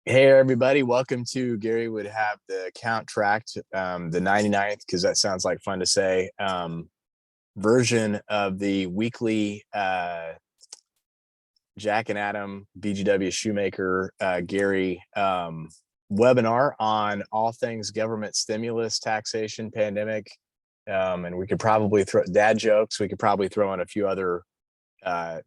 Hey everybody, welcome to Gary would have the count tracked, the 99th, because that sounds like fun to say, version of the weekly Jack and Adam BGW Shoemaker Gary webinar on all things government stimulus, taxation, pandemic, and we could probably throw dad jokes. We could probably throw in a few other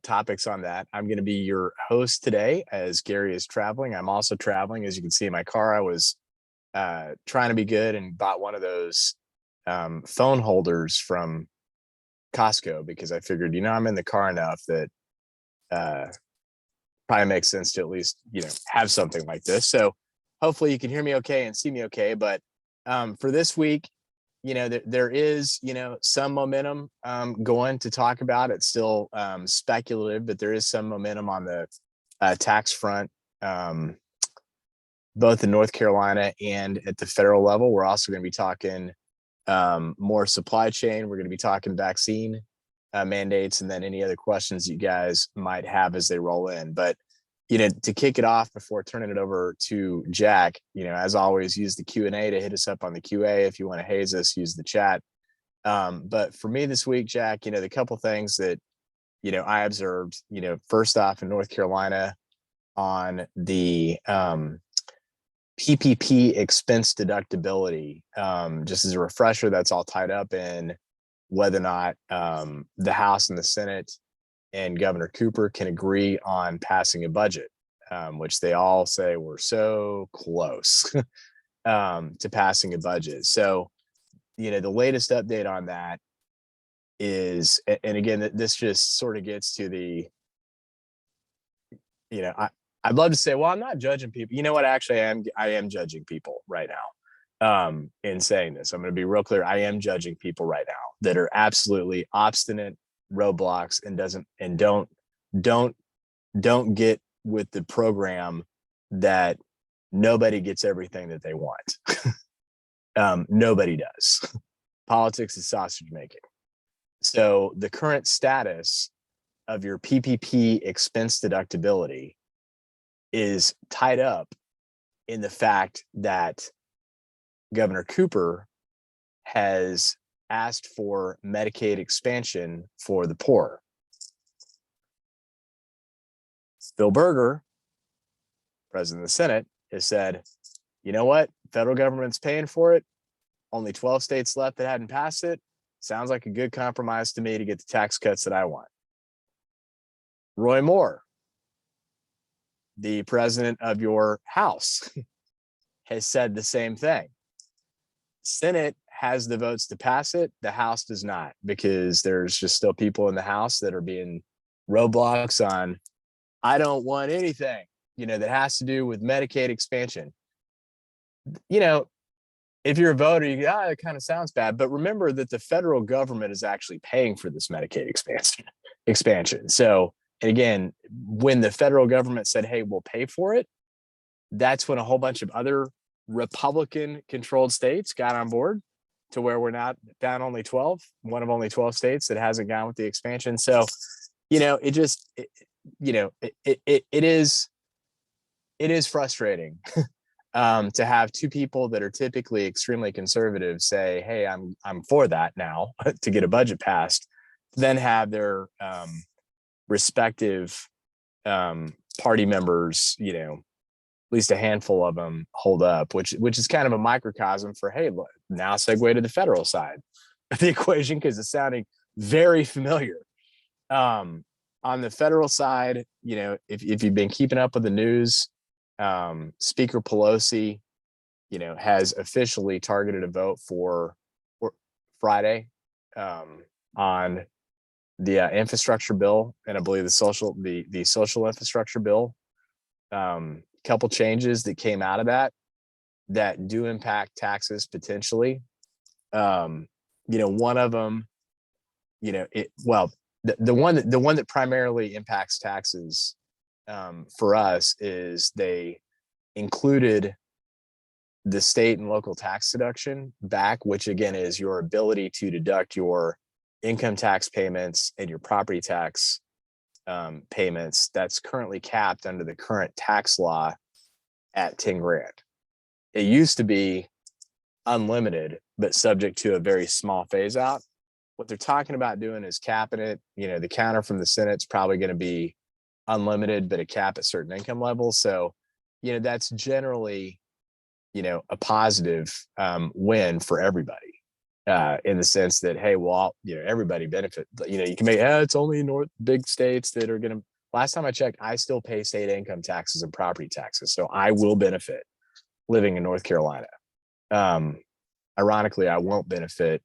topics on that. I'm going to be your host today as Gary is traveling. I'm also traveling. As you can see in my car, I was trying to be good and bought one of those phone holders from Costco because I figured, I'm in the car enough that probably makes sense to at least, have something like this. So hopefully you can hear me okay and see me okay. But for this week, there is, some momentum going to talk about. It's still speculative, but there is some momentum on the tax front, both in North Carolina and at the federal level. We're also going to be talking more supply chain. We're going to be talking vaccine mandates, and then any other questions you guys might have as they roll in. But to kick it off before turning it over to Jack, as always, use the Q&A to hit us up on the QA. If you want to haze us, use the chat. But for me this week, Jack, the couple things that, I observed, first off in North Carolina on the PPP expense deductibility, just as a refresher, that's all tied up in whether or not the House and the Senate and Governor Cooper can agree on passing a budget, which they all say we're so close to passing a budget. So, the latest update on that is, and again, this just sort of gets to the, I'd love to say, well, I'm not judging people. You know what? Actually, I am judging people right now. In saying this, I'm going to be real clear. I am judging people right now that are absolutely obstinate roadblocks and don't get with the program that nobody gets everything that they want. Nobody does. Politics is sausage making. So the current status of your PPP expense deductibility is tied up in the fact that Governor Cooper has asked for Medicaid expansion for the poor. Bill Berger, president of the Senate, has said, you know what? Federal government's paying for it. Only 12 states left that hadn't passed it. Sounds like a good compromise to me to get the tax cuts that I want. Roy Moore, the president of your House, has said the same thing. Senate has the votes to pass it. The House does not, because there's just still people in the House that are being roadblocks on, I don't want anything, that has to do with Medicaid expansion. If you're a voter, you go, it kind of sounds bad. But remember that the federal government is actually paying for this Medicaid expansion. So, and again, when the federal government said, hey, we'll pay for it, that's when a whole bunch of other Republican-controlled states got on board to where we're not down only 12, one of only 12 states that hasn't gone with the expansion. So, it is frustrating to have two people that are typically extremely conservative say, hey, I'm for that now to get a budget passed, then have their respective party members, at least a handful of them hold up, which is kind of a microcosm for, hey, look, now segue to the federal side of the equation, because it's sounding very familiar. On the federal side, if you've been keeping up with the news, Speaker Pelosi, has officially targeted a vote for Friday on the infrastructure bill, and I believe the social infrastructure bill. Couple changes that came out of that do impact taxes potentially. One of them, the one that primarily impacts taxes for us is they included the state and local tax deduction back, which again is your ability to deduct your income tax payments and your property tax payments. That's currently capped under the current tax law at 10 grand. It used to be unlimited, but subject to a very small phase out. What they're talking about doing is capping it. The counter from the Senate's probably going to be unlimited, but a cap at certain income levels. So, that's generally, a positive win for everybody. In the sense that, hey, well, everybody benefit. You can make, it's only big states that are going to. Last time I checked, I still pay state income taxes and property taxes, so I will benefit living in North Carolina. Ironically, I won't benefit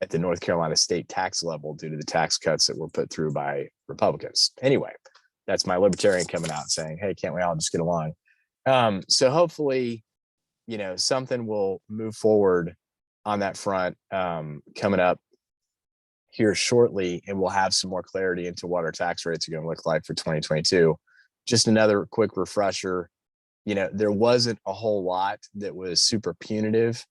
at the North Carolina state tax level due to the tax cuts that were put through by Republicans. Anyway, that's my libertarian coming out saying, hey, can't we all just get along? So hopefully, something will move forward on that front coming up here shortly, and we'll have some more clarity into what our tax rates are going to look like for 2022. Just another quick refresher, there wasn't a whole lot that was super punitive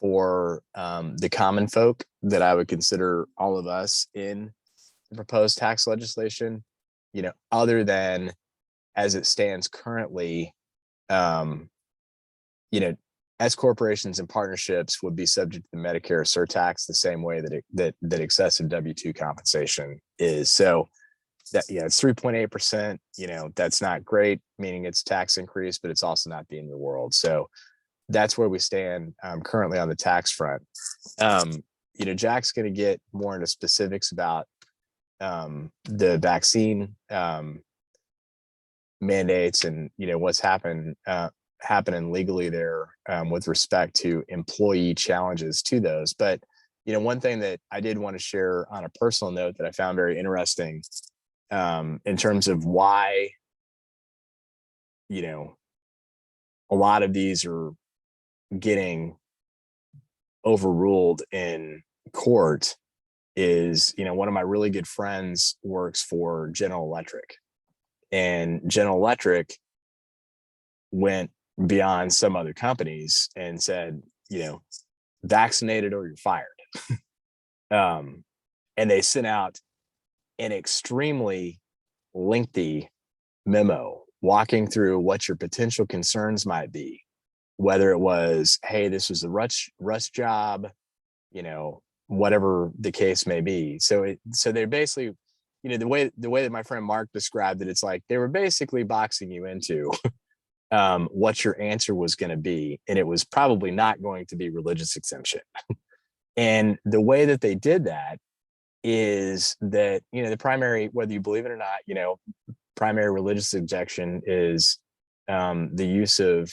for the common folk that I would consider all of us in the proposed tax legislation, other than as it stands currently, S corporations and partnerships would be subject to the Medicare surtax the same way that excessive W-2 compensation is. So that, it's 3.8%. That's not great, meaning it's tax increase, but it's also not the end of the world. So that's where we stand currently on the tax front. Jack's going to get more into specifics about the vaccine mandates and what's happening legally there with respect to employee challenges to those. But one thing that I did want to share on a personal note that I found very interesting in terms of why a lot of these are getting overruled in court is, one of my really good friends works for General Electric, and General Electric went beyond some other companies and said, vaccinated or you're fired. And they sent out an extremely lengthy memo walking through what your potential concerns might be, whether it was, hey, this was a rush job, whatever the case may be. So they're basically, the way that my friend Mark described it, it's like they were basically boxing you into what your answer was going to be, and it was probably not going to be religious exemption. And the way that they did that is that the primary, whether you believe it or not, primary religious objection is the use of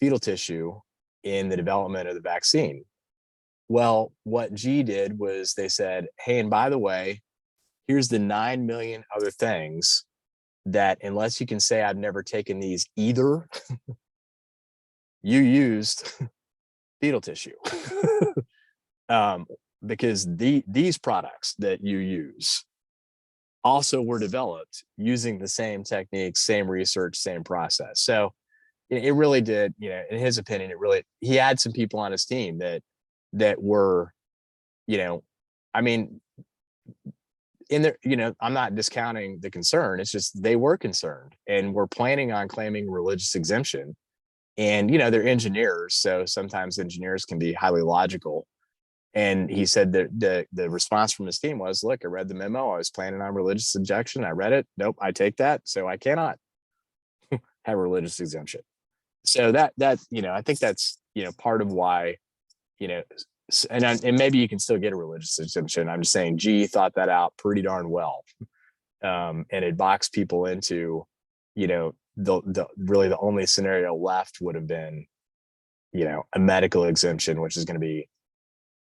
fetal tissue in the development of the vaccine. Well, what G did was they said, hey, and by the way, here's the 9 million other things that, unless you can say I've never taken these either, you used fetal tissue. Because these products that you use also were developed using the same techniques, same research, same process. So it really did, in his opinion, he had some people on his team that were, I mean, in there, I'm not discounting the concern. It's just they were concerned and were planning on claiming religious exemption. And, they're engineers. So sometimes engineers can be highly logical. And he said that the response from his team was, look, I read the memo. I was planning on religious objection. I read it. Nope, I take that. So I cannot have a religious exemption. So that I think that's, part of why, and maybe you can still get a religious exemption. I'm just saying G thought that out pretty darn well. And it boxed people into, the really the only scenario left would have been, a medical exemption, which is going to be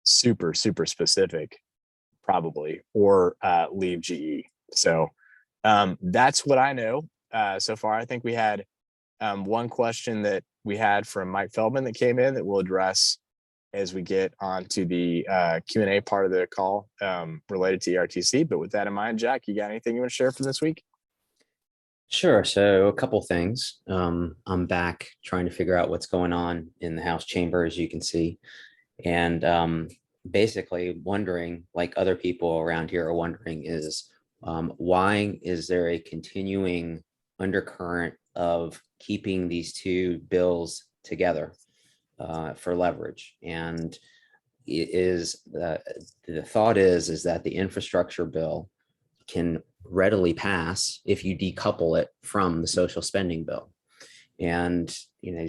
super, super specific, probably, or leave GE. So that's what I know so far. I think we had one question that we had from Mike Feldman that came in that we'll address as we get onto the Q&A part of the call related to ERTC. But with that in mind, Jack, you got anything you want to share from this week? Sure. So a couple things. I'm back trying to figure out what's going on in the House chamber, as you can see. And basically wondering, like other people around here are wondering, is why is there a continuing undercurrent of keeping these two bills together for leverage. And it is the thought is that the infrastructure bill can readily pass if you decouple it from the social spending bill. And,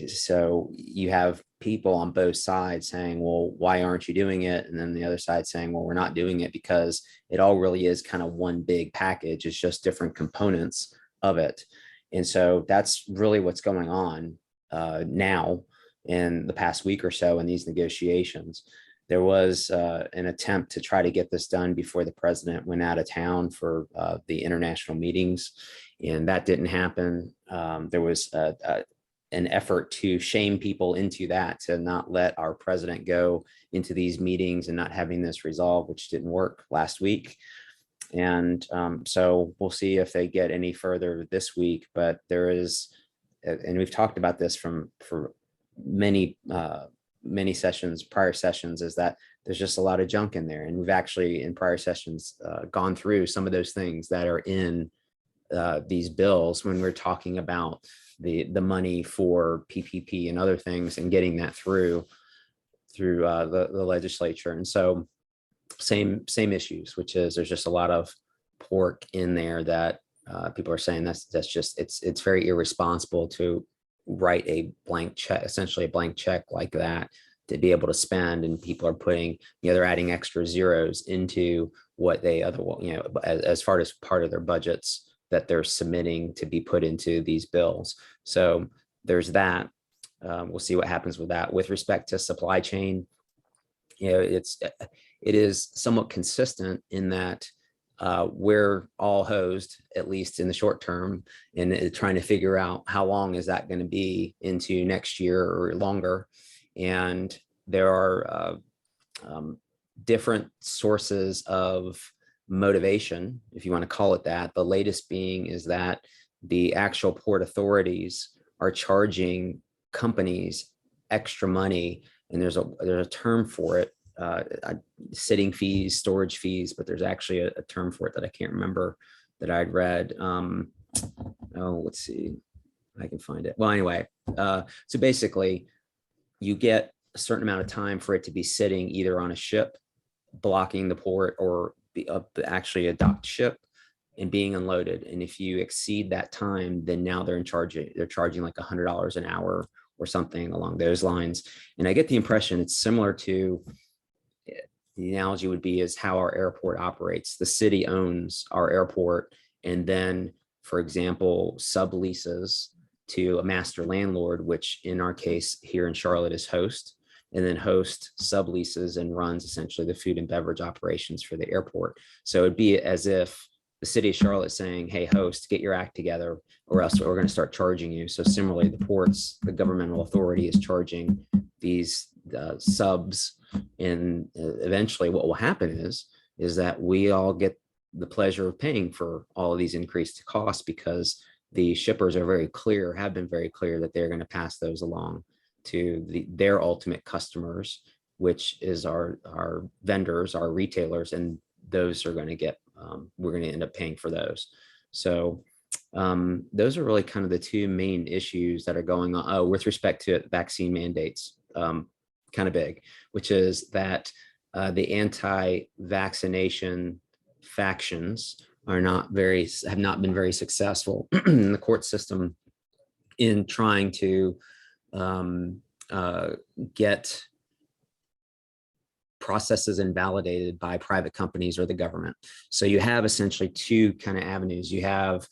so you have people on both sides saying, well, why aren't you doing it? And then the other side saying, well, we're not doing it because it all really is kind of one big package. It's just different components of it. And so that's really what's going on now in the past week or so in these negotiations. There was an attempt to try to get this done before the president went out of town for the international meetings, and that didn't happen. There was an effort to shame people into that, to not let our president go into these meetings and not having this resolved, which didn't work last week. And so we'll see if they get any further this week. But there is, and we've talked about this for many prior sessions, is that there's just a lot of junk in there. And we've actually in prior sessions gone through some of those things that are in these bills when we're talking about the money for PPP and other things and getting that through the legislature. And so same issues, which is there's just a lot of pork in there that people are saying that's just it's very irresponsible to write a blank check, essentially a blank check like that, to be able to spend, and people are putting, they're adding extra zeros into what they as far as part of their budgets that they're submitting to be put into these bills. So there's that. We'll see what happens with that. With respect to supply chain, it is somewhat consistent in that we're all hosed, at least in the short term, and trying to figure out how long is that going to be into next year or longer. And there are different sources of motivation, if you want to call it that. The latest being is that the actual port authorities are charging companies extra money, and there's a term for it, sitting fees, storage fees, but there's actually a term for it that I can't remember that I'd read. Let's see, I can find it. Well, anyway, so basically you get a certain amount of time for it to be sitting either on a ship blocking the port or actually a docked ship and being unloaded. And if you exceed that time, then now they're charging like $100 an hour or something along those lines. And I get the impression it's similar to, the analogy would be, is how our airport operates. The city owns our airport, and then, for example, subleases to a master landlord, which in our case here in Charlotte is Host, and then Host subleases and runs essentially the food and beverage operations for the airport. So it'd be as if the city of Charlotte saying, hey, Host, get your act together, or else we're going to start charging you. So similarly, the ports, the governmental authority is charging these subs. And eventually what will happen is that we all get the pleasure of paying for all of these increased costs, because the shippers are very clear, have been very clear, that they're going to pass those along to their ultimate customers, which is our vendors, our retailers, and those are going to get, we're going to end up paying for those. So those are really kind of the two main issues that are going on with respect to vaccine mandates, kind of big, which is that the anti-vaccination factions have not been very successful in the court system in trying to get processes invalidated by private companies or the government. So you have essentially two kind of avenues. You have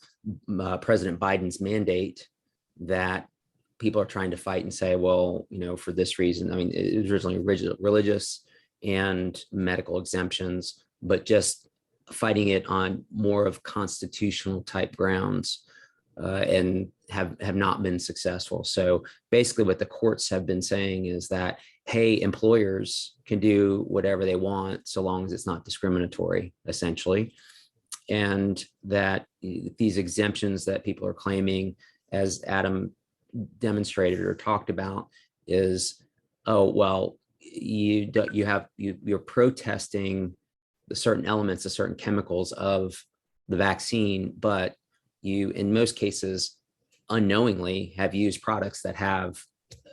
President Biden's mandate that people are trying to fight and say, well, for this reason. I mean, it was originally religious and medical exemptions, but just fighting it on more of constitutional type grounds, and have not been successful. So basically what the courts have been saying is that, hey, employers can do whatever they want so long as it's not discriminatory, essentially. And that these exemptions that people are claiming, as Adam demonstrated or talked about, is, oh, well, you're protesting the certain elements, the certain chemicals of the vaccine, but you, in most cases, unknowingly have used products that have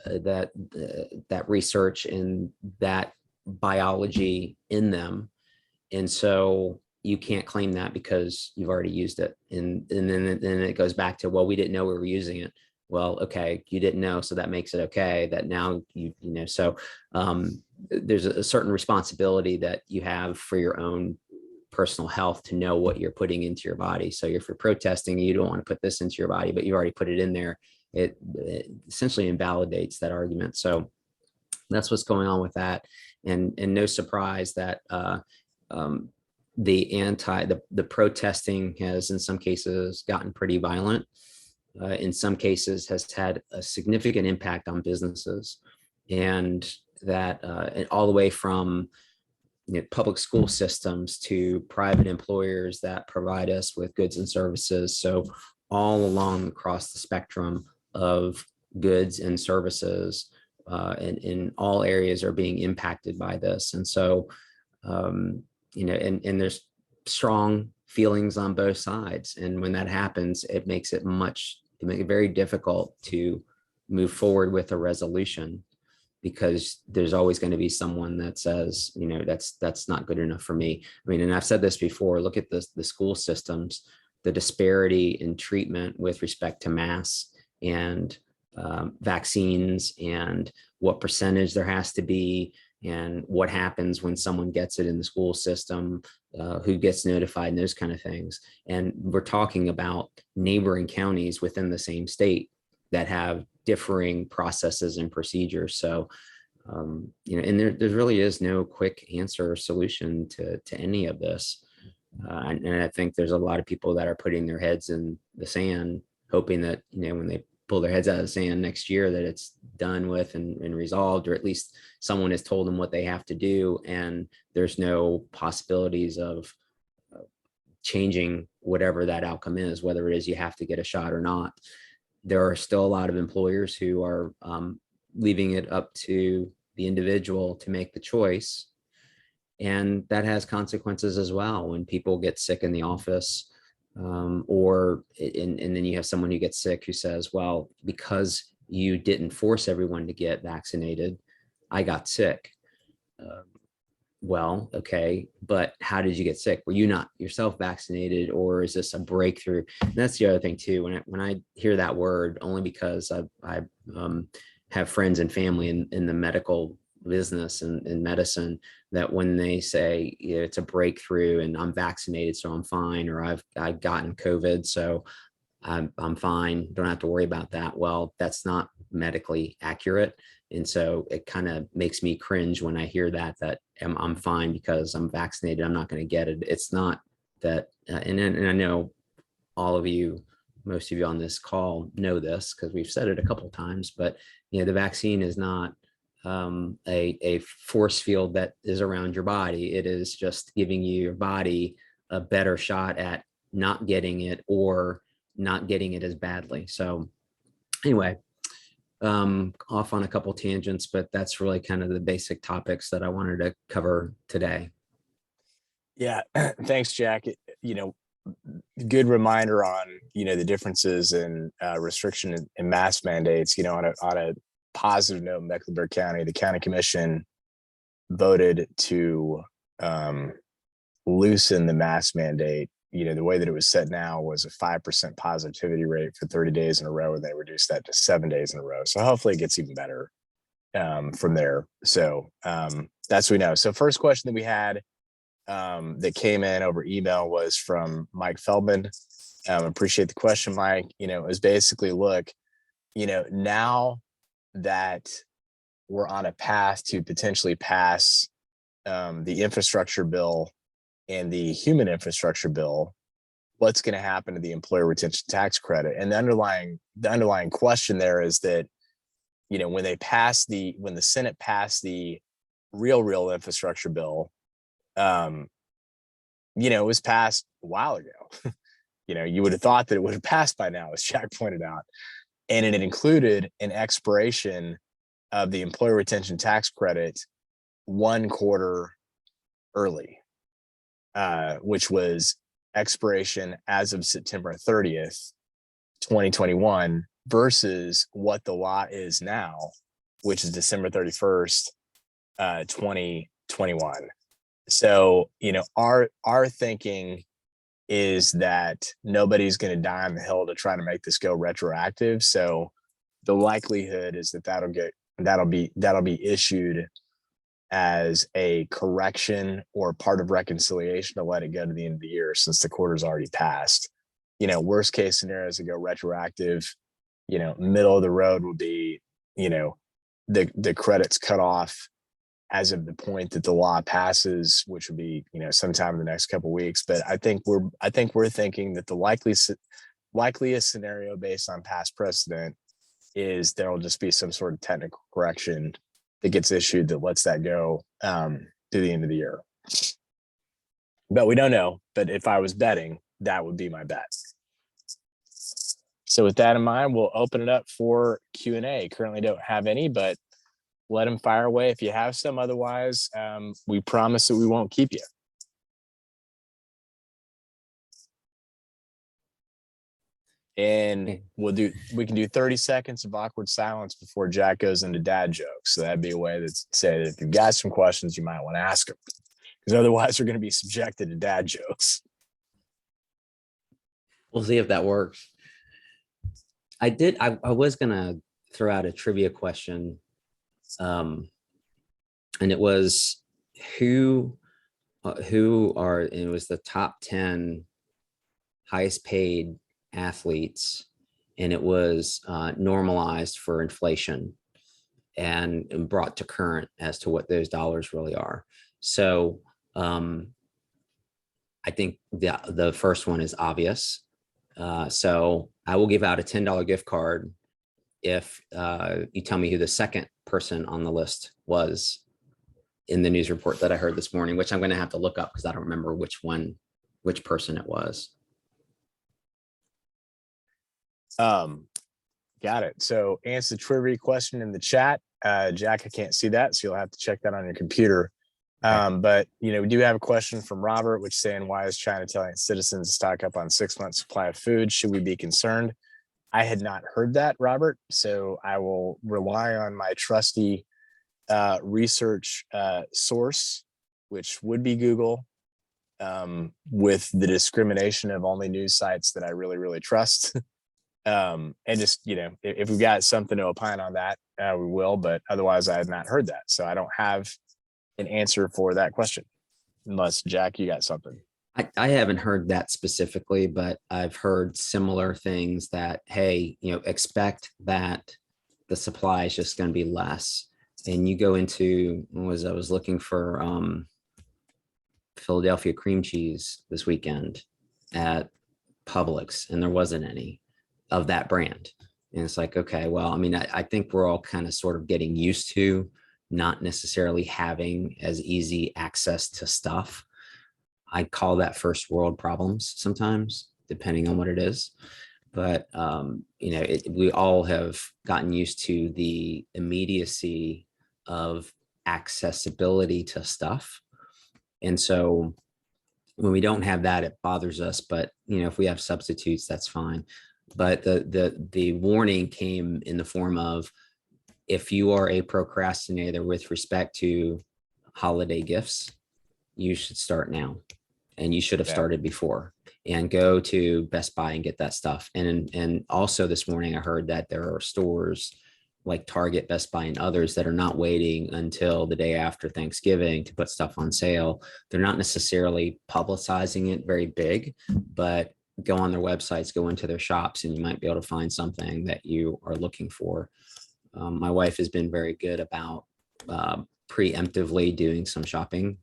that research and that biology in them. And so you can't claim that because you've already used it. And then it goes back to, well, we didn't know we were using it. Well, okay, you didn't know, so that makes it okay that now so there's a certain responsibility that you have for your own personal health to know what you're putting into your body. So if you're protesting, you don't want to put this into your body, but you already put it in there, it essentially invalidates that argument. So that's what's going on with that. And no surprise that the protesting has in some cases gotten pretty violent. In some cases has had a significant impact on businesses, and that and all the way from public school systems to private employers that provide us with goods and services. So all along across the spectrum of goods and services in all areas are being impacted by this. And so, and there's strong feelings on both sides. And when that happens, it makes it very difficult to move forward with a resolution, because there's always going to be someone that says, that's not good enough for me. I mean, and I've said this before, look at the school systems, the disparity in treatment with respect to masks and vaccines, and what percentage there has to be, and what happens when someone gets it in the school system, who gets notified, and those kind of things. And we're talking about neighboring counties within the same state that have differing processes and procedures. So, and there really is no quick answer or solution to any of this. And I think there's a lot of people that are putting their heads in the sand, hoping that, when they pull their heads out of the sand next year, that it's done with and resolved, or at least someone has told them what they have to do. And there's no possibilities of changing whatever that outcome is, whether it is you have to get a shot or not. There are still a lot of employers who are leaving it up to the individual to make the choice. And that has consequences as well when people get sick in the office, and then you have someone who gets sick who says, well, because you didn't force everyone to get vaccinated, I got sick. Well, okay, but how did you get sick? Were you not yourself vaccinated, or is this a breakthrough? And that's the other thing too. When I hear that word, only because I have friends and family in the medical business and in medicine, that when they say it's a breakthrough and I'm vaccinated, so I'm fine, or I've gotten COVID, so I'm fine, don't have to worry about that. Well, that's not medically accurate. And so it kind of makes me cringe when I hear that I'm fine because I'm vaccinated, I'm not going to get it. It's not that. And I know all of you, most of you on this call know this because we've said it a couple of times, but the vaccine is not a force field that is around your body. It is just giving your body a better shot at not getting it, or not getting it as badly. So anyway, off on a couple tangents, but that's really kind of the basic topics that I wanted to cover today. Yeah, thanks, Jack. Good reminder on the differences in restriction and mask mandates. On a positive note, Mecklenburg County, the county commission voted to loosen the mask mandate. The way that it was set now was a 5% positivity rate for 30 days in a row, and they reduced that to 7 days in a row. So hopefully it gets even better from there. So that's what we know. So first question that we had that came in over email was from Mike Feldman. Appreciate the question, Mike. It was basically, look, now that we're on a path to potentially pass the infrastructure bill and the human infrastructure bill, what's going to happen to the employer retention tax credit? And the underlying question there is that, when the Senate passed the real infrastructure bill, it was passed a while ago. You would have thought that it would have passed by now, as Jack pointed out. And it included an expiration of the employer retention tax credit 1 quarter early, which was expiration as of September 30th, 2021 versus what the law is now, which is December 31st, 2021. So, our thinking is that nobody's going to die on the hill to try to make this go retroactive. So the likelihood is that that'll be issued as a correction or part of reconciliation to let it go to the end of the year, since the quarter's already passed. Worst case scenario is to go retroactive. Middle of the road would be, the credits cut off as of the point that the law passes, which would be, sometime in the next couple of weeks. But I think we're thinking that the likeliest scenario based on past precedent is there'll just be some sort of technical correction that gets issued that lets that go to the end of the year. But we don't know. But if I was betting, that would be my bet. So with that in mind, we'll open it up for Q&A. Currently don't have any, but let them fire away if you have some. Otherwise, we promise that we won't keep you. And we can do 30 seconds of awkward silence before Jack goes into dad jokes. So that'd be a way to say that if you've got some questions, you might want to ask them, because otherwise we're going to be subjected to dad jokes. We'll see if that works. I was going to throw out a trivia question. And it was it was the top 10 highest paid athletes, and it was normalized for inflation and brought to current as to what those dollars really are. So I think the first one is obvious. So I will give out a $10 gift card if you tell me who the second person on the list was in the news report that I heard this morning, which I'm going to have to look up because I don't remember which person it was. Got it. So answer the trivia question in the chat. Jack, I can't see that, so you'll have to check that on your computer. But we do have a question from Robert, which is saying, why is China telling its citizens to stock up on 6 months supply of food? Should we be concerned? I had not heard that, Robert, so I will rely on my trusty research source, which would be Google, with the discrimination of only news sites that I really, really trust. And just, if we've got something to opine on that, we will, but otherwise I had not heard that. So I don't have an answer for that question, unless Jack, you got something. I haven't heard that specifically, but I've heard similar things that, hey, expect that the supply is just going to be less. And you go into, I was looking for Philadelphia cream cheese this weekend at Publix, and there wasn't any of that brand. And it's like, okay, well, I think we're all kind of sort of getting used to not necessarily having as easy access to stuff. I call that first world problems sometimes, depending on what it is. But, we all have gotten used to the immediacy of accessibility to stuff. And so when we don't have that, it bothers us. But, if we have substitutes, that's fine. But the warning came in the form of, if you are a procrastinator with respect to holiday gifts, you should start now. And you should have started before, and go to Best Buy and get that stuff. And also this morning, I heard that there are stores like Target, Best Buy, and others that are not waiting until the day after Thanksgiving to put stuff on sale. They're not necessarily publicizing it very big, but go on their websites, go into their shops, and you might be able to find something that you are looking for. My wife has been very good about preemptively doing some shopping.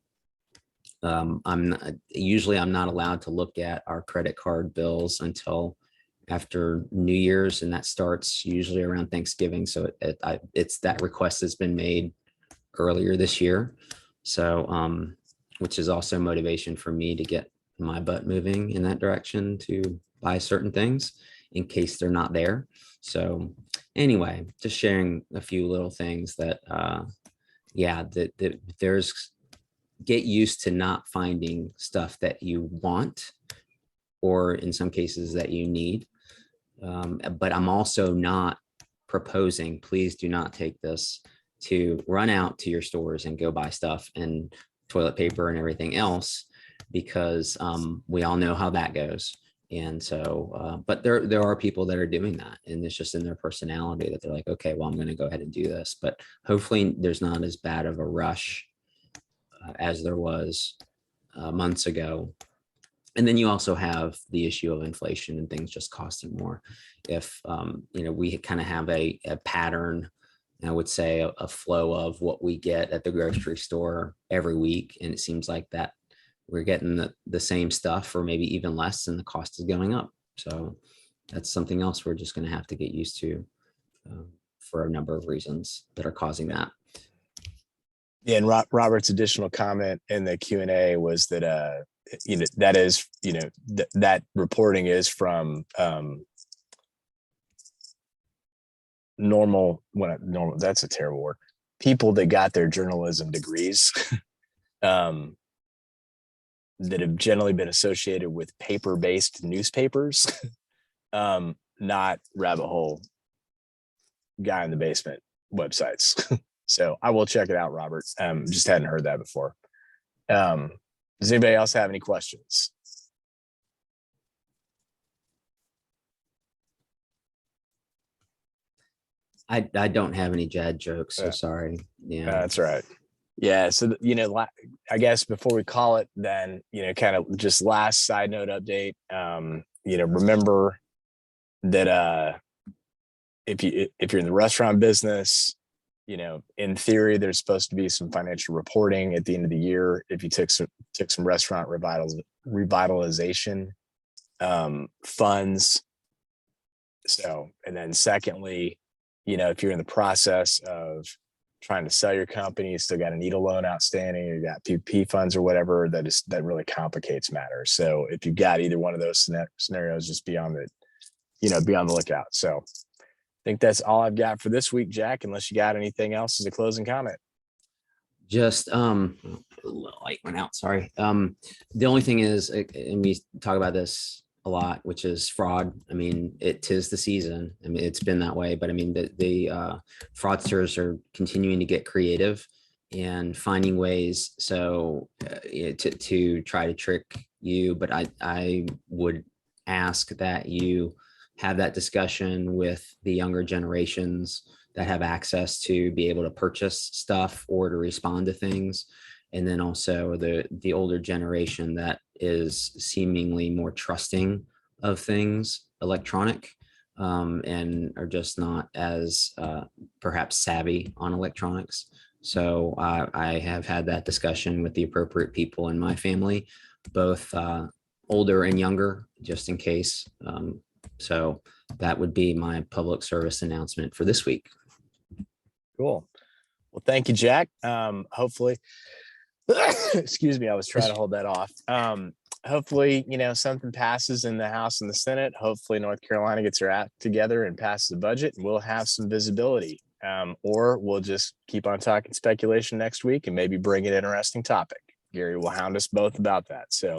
I'm not allowed to look at our credit card bills until after New Year's, and that starts usually around Thanksgiving. So it's that request has been made earlier this year. So, which is also motivation for me to get my butt moving in that direction to buy certain things in case they're not there. So anyway, just sharing a few little things that, that there's, get used to not finding stuff that you want, or in some cases that you need. But I'm also not proposing, please do not take this, to run out to your stores and go buy stuff and toilet paper and everything else, because we all know how that goes. And so, but there are people that are doing that, and it's just in their personality that they're like, okay, well, I'm going to go ahead and do this. But hopefully there's not as bad of a rush as there was months ago. And then you also have the issue of inflation and things just costing more. If we kind of have a pattern, I would say a flow of what we get at the grocery store every week, and it seems like that we're getting the same stuff or maybe even less, and the cost is going up. So that's something else we're just going to have to get used to for a number of reasons that are causing that. Yeah, and Robert's additional comment in the Q&A was that that is, that reporting is from normal, that's a terrible word, people that got their journalism degrees that have generally been associated with paper-based newspapers, not rabbit hole guy in the basement websites. So I will check it out, Robert. Just hadn't heard that before. Does anybody else have any questions? I don't have any Jad jokes, so sorry. Yeah, that's right. Yeah, so I guess before we call it, then kind of just last side note update. Remember that if you're in the restaurant business, in theory, there's supposed to be some financial reporting at the end of the year if you took some restaurant revitalization funds. So, and then secondly, if you're in the process of trying to sell your company, you still got a NEDA loan outstanding, you got PPP funds or whatever, that really complicates matters. So if you've got either one of those scenarios, just be on the lookout. So I think that's all I've got for this week, Jack, unless you got anything else as a closing comment. Just light went out, sorry. The only thing is, and we talk about this a lot, which is fraud. I mean, it is the season. I mean, it's been that way, but I mean, the fraudsters are continuing to get creative and finding ways to try to trick you. But I would ask that you have that discussion with the younger generations that have access to be able to purchase stuff or to respond to things. And then also the older generation that is seemingly more trusting of things electronic and are just not as perhaps savvy on electronics. So I have had that discussion with the appropriate people in my family, both older and younger, just in case. So that would be my public service announcement for this week. Cool. Well, thank you, Jack. Hopefully, excuse me, I was trying to hold that off. Hopefully, something passes in the House and the Senate. Hopefully North Carolina gets their act together and passes the budget, and we'll have some visibility. Or we'll just keep on talking speculation next week and maybe bring an interesting topic. Gary will hound us both about that. So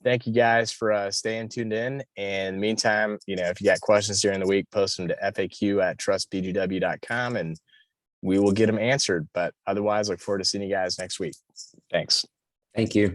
thank you guys for staying tuned in. And meantime, if you got questions during the week, post them to FAQ@trustbgw.com and we will get them answered. But otherwise, look forward to seeing you guys next week. Thanks. Thank you.